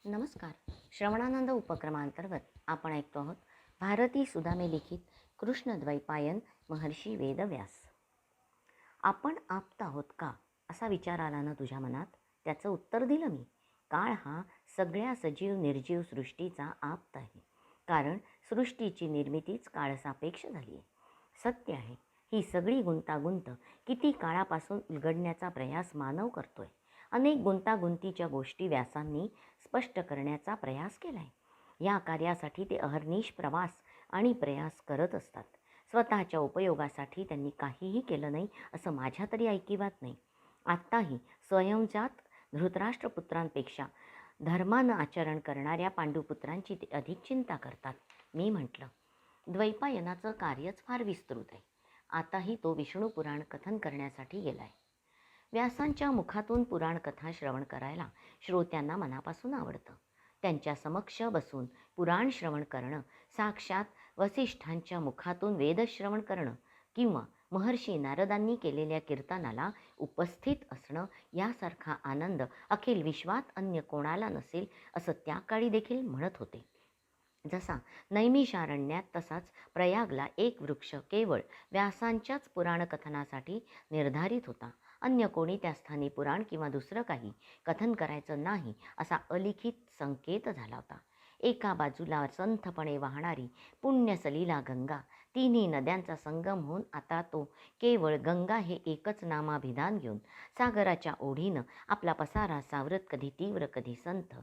नमस्कार. श्रवणानंद उपक्रमांतर्गत आपण ऐकतो आहोत भारती सुदामे लिखित कृष्णद्वैपायन महर्षी वेदव्यास. आपण आप्त आहोत का असा विचार आला ना तुझ्या मनात? त्याचं उत्तर दिलं मी. काळ हा सगळ्या सजीव निर्जीव सृष्टीचा आप्त आहे, कारण सृष्टीची निर्मितीच काळसापेक्ष झाली आहे. सत्य आहे, ही सगळी गुंतागुंत किती काळापासून उलगडण्याचा प्रयास मानव करतोय. अनेक गुंतागुंतीच्या गोष्टी व्यासांनी स्पष्ट करण्याचा प्रयास केला आहे. या कार्यासाठी ते अहर्निश प्रवास आणि प्रयास करत असतात. स्वतःच्या उपयोगासाठी त्यांनी काहीही केलं नाही असं माझ्या तरी ऐकिवात नाही. आत्ताही स्वयंजात धृतराष्ट्रपुत्रांपेक्षा धर्मानं आचरण करणाऱ्या पांडुपुत्रांची ते अधिक चिंता करतात. मी म्हटलं, द्वैपायनाचं कार्यच फार विस्तृत आहे. आताही तो विष्णू पुराण कथन करण्यासाठी गेला आहे. व्यासांच्या मुखातून पुराणकथा श्रवण करायला श्रोत्यांना मनापासून आवडतं. त्यांच्या समक्ष बसून पुराण श्रवण करणं, साक्षात वसिष्ठांच्या मुखातून वेदश्रवण करणं किंवा महर्षी नारदांनी केलेल्या कीर्तनाला उपस्थित असणं यासारखा आनंद अखिल विश्वात अन्य कोणाला नसेल असं त्या काळी देखील म्हणत होते. जसा नैमिषारण्यात तसाच प्रयागला एक वृक्ष केवळ व्यासांच्याच पुराणकथनासाठी निर्धारित होता. अन्य कोणी त्या स्थानी पुराण किंवा दुसरं काही कथन करायचं नाही असा अलिखित संकेत झाला होता. एका बाजूला संथपणे वाहणारी पुण्यसलीला गंगा, तिन्ही नद्यांचा संगम होऊन आता तो केवळ गंगा हे एकच नामाभिधान घेऊन सागराच्या ओढीनं आपला पसारा सावरत कधी तीव्र कधी संथ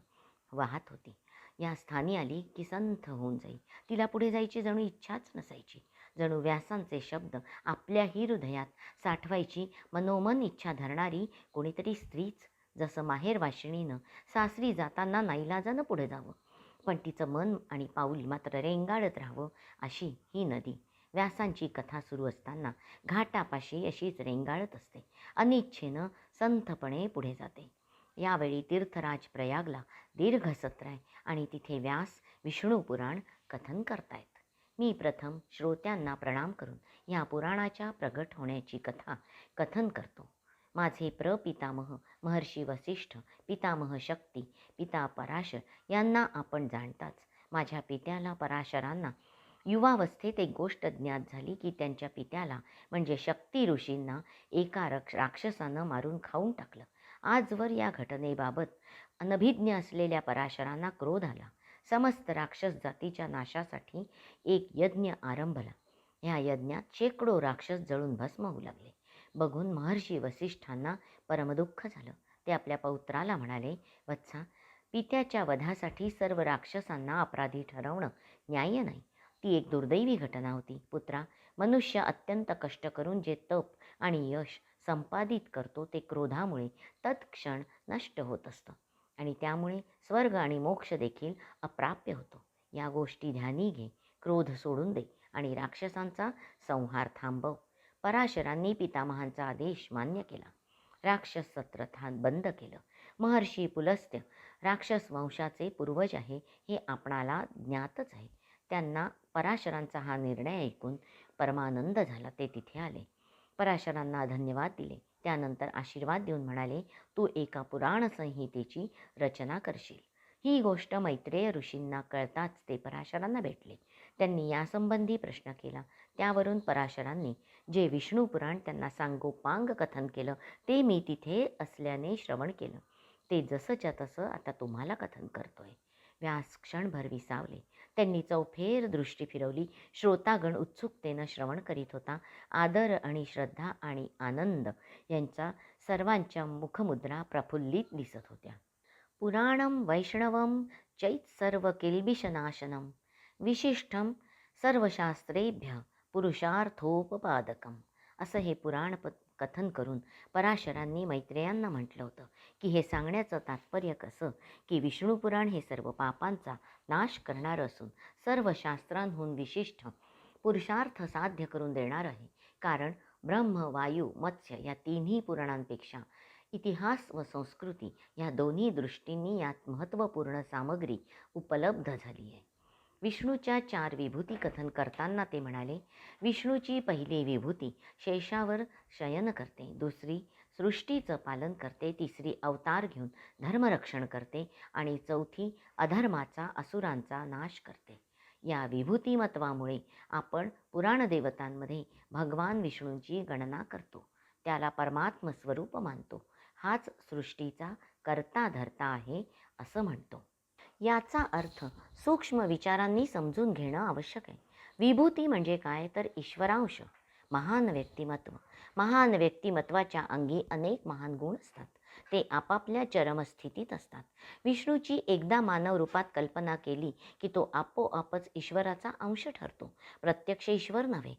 वाहत होती. या स्थानी आली की संथ होऊन जाई. तिला पुढे जायची जणू इच्छाच नसायची. जणू व्यासांचे शब्द आपल्याही हृदयात साठवायची मनोमन इच्छा धरणारी कोणीतरी स्त्रीच. जसं माहेर वाशिणीनं सासरी जाताना नाईलाजानं पुढे जावं, पण तिचं मन आणि पाऊल मात्र रेंगाळत राहावं, अशी ही नदी व्यासांची कथा सुरू असताना घाटापाशी अशीच रेंगाळत असते. अनिच्छेनं संथपणे पुढे जाते. यावेळी तीर्थराज प्रयागला दीर्घ सत्र आहे आणि तिथे व्यास विष्णू पुराण कथन करतायत. मी प्रथम श्रोत्यांना प्रणाम करून या पुराणाच्या प्रगट होण्याची कथा कथन करतो. माझे प्रपितामह महर्षी वसिष्ठ, पितामह शक्ती, पिता पराशर यांना आपण जाणताच. माझ्या पित्याला पराशरांना युवावस्थेत एक गोष्ट ज्ञात झाली की त्यांच्या पित्याला म्हणजे शक्ती ऋषींना एका राक्षसानं मारून खाऊन टाकलं. आजवर या घटनेबाबत अनभिज्ञ असलेल्या पराशरांना क्रोध आला. समस्त राक्षस जातीच्या नाशासाठी एक यज्ञ आरंभला. ह्या यज्ञात शेकडो राक्षस जळून भस्म होऊ लागले. बघून महर्षी वसिष्ठांना परमदुःख झालं. ते आपल्या पौत्राला म्हणाले, वत्सा, पित्याच्या वधासाठी सर्व राक्षसांना अपराधी ठरवणं न्याय्य नाही. ती एक दुर्दैवी घटना होती. पुत्रा, मनुष्य अत्यंत कष्ट करून जे तप आणि यश संपादित करतो ते क्रोधामुळे तत्क्षण नष्ट होत असतं आणि त्यामुळे स्वर्ग आणि मोक्ष देखील अप्राप्य होतो. या गोष्टी ध्यानी घे. क्रोध सोडून दे आणि राक्षसांचा संहार थांबव. पराशरांनी पितामहांचा आदेश मान्य केला. राक्षस सत्र बंद केलं. महर्षी पुलस्त्य राक्षस वंशाचे पूर्वज आहे हे आपणाला ज्ञातच आहे. त्यांना पराशरांचा हा निर्णय ऐकून परमानंद झाला. ते तिथे आले, पराशरांना धन्यवाद दिले. त्यानंतर आशीर्वाद देऊन म्हणाले, तू एका पुराण संहितेची रचना करशील. ही गोष्ट मैत्रेय ऋषींना कळताच ते पराशरांना भेटले. त्यांनी यासंबंधी प्रश्न केला. त्यावरून पराशरांनी जे विष्णू पुराण त्यांना सांगोपांग कथन केलं ते मी तिथे असल्याने श्रवण केलं. ते जसंच्या तसं आता तुम्हाला कथन करतोय. व्यास क्षणभर विसावले. त्यांनी चौफेर दृष्टी फिरवली. श्रोतागण उत्सुकतेनं श्रवण करीत होता. आदर आणि श्रद्धा आणि आनंद यांचा सर्वांच्या मुखमुद्रा प्रफुल्लित दिसत होत्या. पुराणं वैष्णवं चैत सर्व किल्बिषनाशनं विशिष्टं सर्वशास्त्रेभ्य पुरुषार्थोपपादकं असं हे पुराण कथन करून पराशरांनी मैत्रेयांना म्हटलं होतं की हे सांगण्याचं तात्पर्य कसं की विष्णू पुराण हे सर्व पापांचा नाश करणारं असून सर्व शास्त्रांहून विशिष्ट पुरुषार्थ साध्य करून देणार आहे. कारण ब्रह्म, वायू, मत्स्य या तिन्ही पुराणांपेक्षा इतिहास व संस्कृती या दोन्ही दृष्टींनी यात महत्त्वपूर्ण सामग्री उपलब्ध झाली आहे. विष्णूच्या 4 विभूती कथन करताना ते म्हणाले, विष्णूची पहिली विभूती शेषावर शयन करते, दुसरी सृष्टीचं पालन करते, तिसरी अवतार घेऊन धर्मरक्षण करते आणि चौथी अधर्माचा असुरांचा नाश करते. या विभूतिमत्वामुळे आपण पुराण देवतांमध्ये भगवान विष्णूंची गणना करतो, त्याला परमात्म स्वरूप मानतो. हाच सृष्टीचा कर्ता धर्ता आहे असं म्हणतो. याचा अर्थ सूक्ष्म विचारांनी समजून घेणं आवश्यक आहे. विभूती म्हणजे काय तर ईश्वरांश, महान व्यक्तिमत्व. महान व्यक्तिमत्वाच्या अंगी अनेक महान गुण असतात, ते आपापल्या चरमस्थितीत असतात. विष्णूची एकदा मानव रूपात कल्पना केली की तो आपोआपच ईश्वराचा अंश ठरतो, प्रत्यक्ष ईश्वर नव्हे.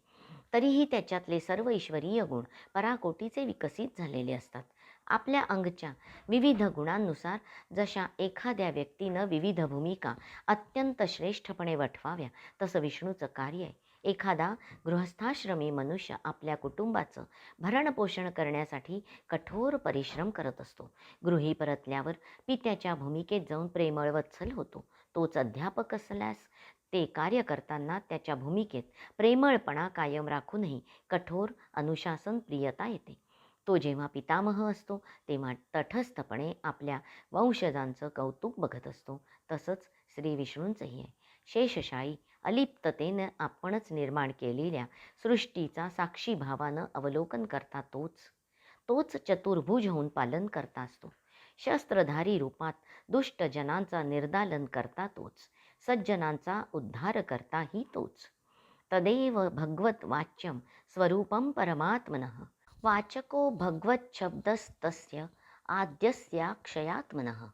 तरीही त्याच्यातले सर्व ईश्वरीय गुण पराकोटीचे विकसित झालेले असतात. आपल्या अंगच्या विविध गुणांनुसार जशा एखाद्या व्यक्तीनं विविध भूमिका अत्यंत श्रेष्ठपणे वठवाव्या, तसं विष्णूचं कार्य आहे. एखादा गृहस्थाश्रमी मनुष्य आपल्या कुटुंबाचं भरणपोषण करण्यासाठी कठोर परिश्रम करत असतो. गृही परतल्यावर पित्याच्या भूमिकेत जाऊन प्रेमळ वत्सल होतो. तोच अध्यापक असल्यास ते कार्य करताना त्याच्या भूमिकेत प्रेमळपणा कायम राखूनही कठोर अनुशासन प्रियता येते. तो जेव्हा पितामह असतो तेव्हा तटस्थपणे आपल्या वंशजांचं कौतुक बघत असतो. तसंच श्री विष्णूंचंही आहे. शेषशायी अलिप्ततेनं आपणच निर्माण केलेल्या सृष्टीचा साक्षी भावानं अवलोकन करता तोच चतुर्भुज होऊन पालन करता असतो. शस्त्रधारी रूपात दुष्ट जनांचा निर्दालन करता तोच, सज्जनांचा उद्धार करताही तोच. तदेव भगवत वाच्यम स्वरूपम परमात्मनः. वाचको भगवच्छब्दस्तस्य आद्यस्याक्षयात्मनः.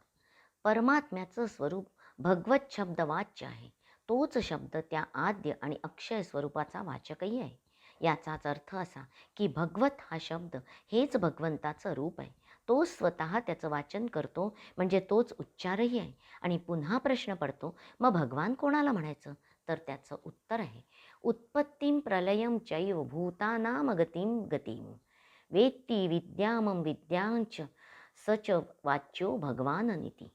परमात्म्याचं स्वरूप भगवत शब्द वाच्य आहे. तोच शब्द त्या आद्य आणि अक्षय स्वरूपाचा वाचकही आहे. याचाच अर्थ असा की भगवत हा शब्द हेच भगवंताचं रूप आहे. तोच स्वतः त्याचं वाचन करतो, म्हणजे तोच उच्चारही आहे. आणि पुन्हा प्रश्न पडतो, मग भगवान कोणाला म्हणायचं? तर त्याचं उत्तर आहे, उत्पत्तीं प्रलयं चैव भूतानामगतिं गतिं वेत्ती विद्यामं विद्यांच स च वाच्यो भगवाननिती.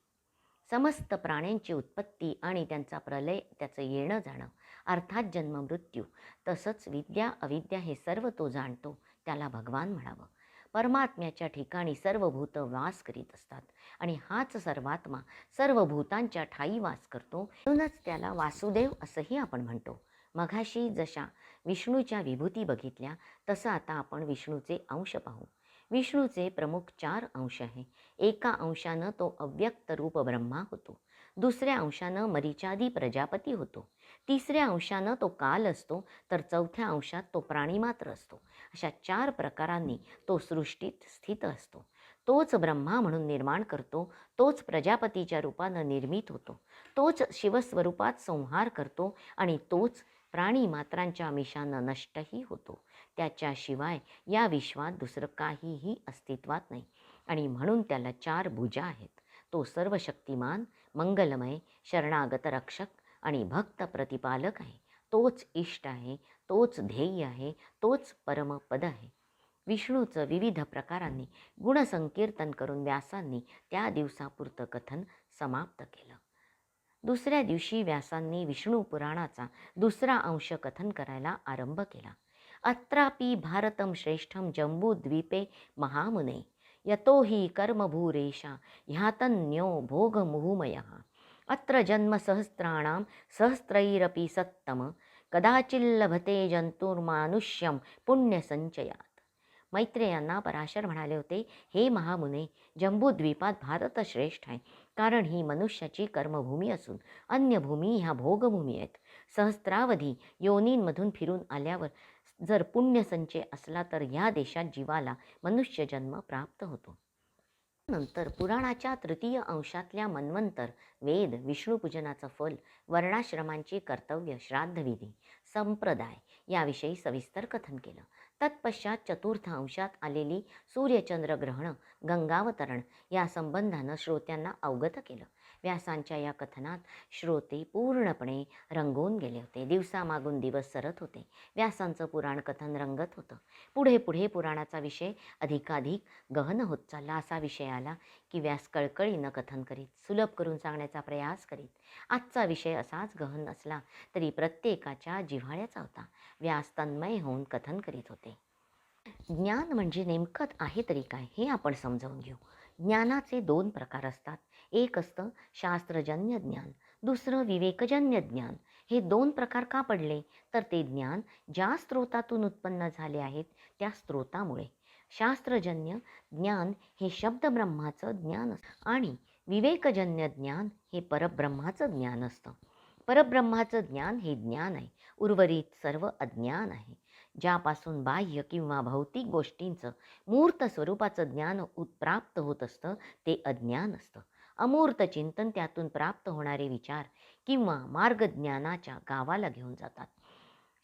समस्त प्राण्यांची उत्पत्ती आणि त्यांचा प्रलय, त्याचं येणं जाणं, अर्थात जन्म मृत्यू, तसंच विद्या अविद्या हे सर्व तो जाणतो, त्याला भगवान म्हणावं. परमात्म्याच्या ठिकाणी सर्व भूत वास करीत असतात आणि हाच सर्वात्मा सर्व भूतांच्या ठाई वास करतो, म्हणूनच त्याला वासुदेव असंही आपण म्हणतो. मघाशी जशा विष्णूच्या विभूती बघितल्या, तसं आता आपण विष्णूचे अंश पाहू. विष्णूचे प्रमुख 4 अंश आहे. एका अंशानं तो अव्यक्त रूप ब्रह्मा होतो, दुसऱ्या अंशानं मरीचादी प्रजापती होतो, तिसऱ्या अंशानं तो काल असतो, तर चौथ्या अंशात तो प्राणीमात्र असतो. अशा 4 प्रकारांनी तो सृष्टीत स्थित असतो. तोच ब्रह्मा म्हणून निर्माण करतो, तोच प्रजापतीच्या रूपानं निर्मित होतो, तोच शिवस्वरूपात संहार करतो आणि तोच प्राणीमात्रांच्या मिशानं नष्टही होतो. त्याच्याशिवाय या विश्वात दुसरं काहीही अस्तित्वात नाही आणि म्हणून त्याला 4 भुजा आहेत. तो सर्वशक्तिमान, मंगलमय, शरणागत रक्षक आणि भक्त प्रतिपालक आहे. तोच इष्ट आहे, तोच ध्येय आहे, तोच परमपद आहे. विष्णूचं विविध प्रकारांनी गुणसंकीर्तन करून व्यासांनी त्या दिवसापुरतं कथन समाप्त केलं. दुसऱ्या दिवशी व्यासांनी विष्णू पुराणाचा दुसरा अंश कथन करायला आरंभ केला. अत्रापि भारतं श्रेष्ठं जम्बूद्वीपे महामुने यतो हि कर्मभूरेषा ह्यातन्यो भोगमुहुमयः अत्र जन्मसहस्राणां सहस्रैरपि सत्तम कदाचिल्लभते जंतुर्मानुष्यं पुण्यसंचयात. मैत्रेयांना पराशर म्हणाले होते, हे महामुने, जम्बूद्वीपात भारत श्रेष्ठ आहे, कारण ही मनुष्याची कर्मभूमी असून अन्य भूमी ह्या भोगभूमी आहेत. सहस्रावधी योनींमधून फिरून आल्यावर जर पुण्यसंचय असला तर ह्या देशात जीवाला मनुष्यजन्म प्राप्त होतो. नंतर पुराणाच्या तृतीय अंशातल्या मन्वंतर, वेद, विष्णूपूजनाचं फल, वर्णाश्रमांची कर्तव्य, श्राद्धविधी, संप्रदाय याविषयी सविस्तर कथन केलं. तत्पश्चात चतुर्थ अंशात आलेली सूर्यचंद्रग्रहणं, गंगावतरण या संबंधानं श्रोत्यांना अवगत केलं. व्यासांच्या या कथनात श्रोते पूर्णपणे रंगून गेले होते. दिवसामागून दिवस सरत होते. व्यासांचं पुराण कथन रंगत होतं. पुढे पुढे पुराणाचा विषय अधिकाधिक गहन होत चालला. असा विषय आला की व्यास कळकळीनं कथन करीत, सुलभ करून सांगण्याचा प्रयास करीत. आजचा विषय असाच गहन असला तरी प्रत्येकाच्या जिव्हाळ्याचा होता. व्यास तन्मय होऊन कथन करीत होते. ज्ञान म्हणजे नेमकं आहे तरी काय हे आपण समजावून घेऊ. ज्ञानाचे दोन प्रकार असतात. एक असतं शास्त्रजन्य ज्ञान, दुसरं विवेकजन्य ज्ञान. हे दोन प्रकार का पडले? तर ते ज्ञान ज्या स्रोतातून उत्पन्न झाले आहेत त्या स्रोतामुळे. शास्त्रजन्य ज्ञान हे शब्दब्रह्माचं ज्ञान असतं आणि विवेकजन्य ज्ञान हे परब्रह्माचं ज्ञान असतं. परब्रह्माचं ज्ञान हे ज्ञान आहे, उर्वरित सर्व अज्ञान आहे. ज्यापासून बाह्य किंवा भौतिक गोष्टींचं मूर्त स्वरूपाचं ज्ञान प्राप्त होत असतं ते अज्ञान असतं. अमूर्त चिंतन त्यातून प्राप्त होणारे विचार किंवा मार्गज्ञानाच्या गावाला घेऊन जातात.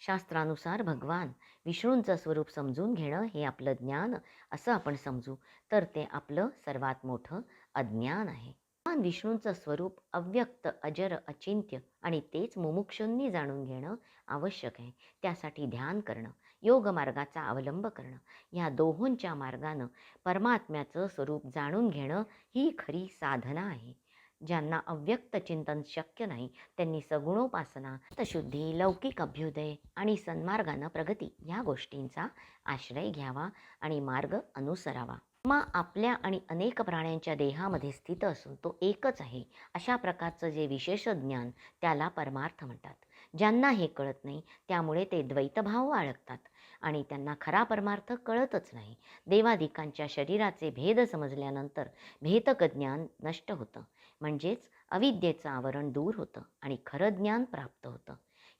शास्त्रानुसार भगवान विष्णूंचं स्वरूप समजून घेणं हे आपलं ज्ञान असं आपण समजू तर ते आपलं सर्वात मोठं अज्ञान आहे. भगवान विष्णूंचं स्वरूप अव्यक्त, अजर, अचिंत्य आणि तेच मुमुक्षूंनी जाणून घेणं आवश्यक आहे. त्यासाठी ध्यान करणं, योग मार्गाचा अवलंब करणं, या दोहोंच्या मार्गानं परमात्म्याचं स्वरूप जाणून घेणं ही खरी साधना आहे. ज्यांना अव्यक्त चिंतन शक्य नाही त्यांनी सगुणोपासना, चित्तशुद्धी, लौकिक अभ्युदय आणि सन्मार्गानं प्रगती या गोष्टींचा आश्रय घ्यावा आणि मार्ग अनुसरावा. आत्मा आपल्या आणि अनेक प्राण्यांच्या देहामध्ये स्थित असून तो एकच आहे अशा प्रकारचं जे विशेष ज्ञान त्याला परमार्थ म्हणतात. ज्यांना हे कळत नाही त्यामुळे ते द्वैतभाव बाळगतात आणि त्यांना खरा परमार्थ कळतच नाही. देवादिकांच्या शरीराचे भेद समजल्यानंतर भेदक ज्ञान नष्ट होतं, म्हणजेच अविद्येचं आवरण दूर होतं आणि खरं ज्ञान प्राप्त होतं.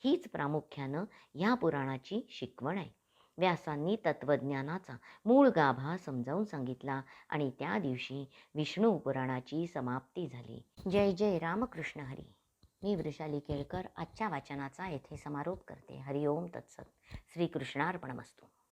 हीच प्रामुख्यानं ह्या पुराणाची शिकवण आहे. व्यासांनी तत्त्वज्ञानाचा मूळ गाभा समजावून सांगितला आणि त्या दिवशी विष्णू पुराणाची समाप्ती झाली. जय जय रामकृष्ण हरी. मी वृषाली केळकर आजच्या वाचनाचा येथे समारोप करते. हरिओम तत्सत. श्रीकृष्णार्पणमस्तु.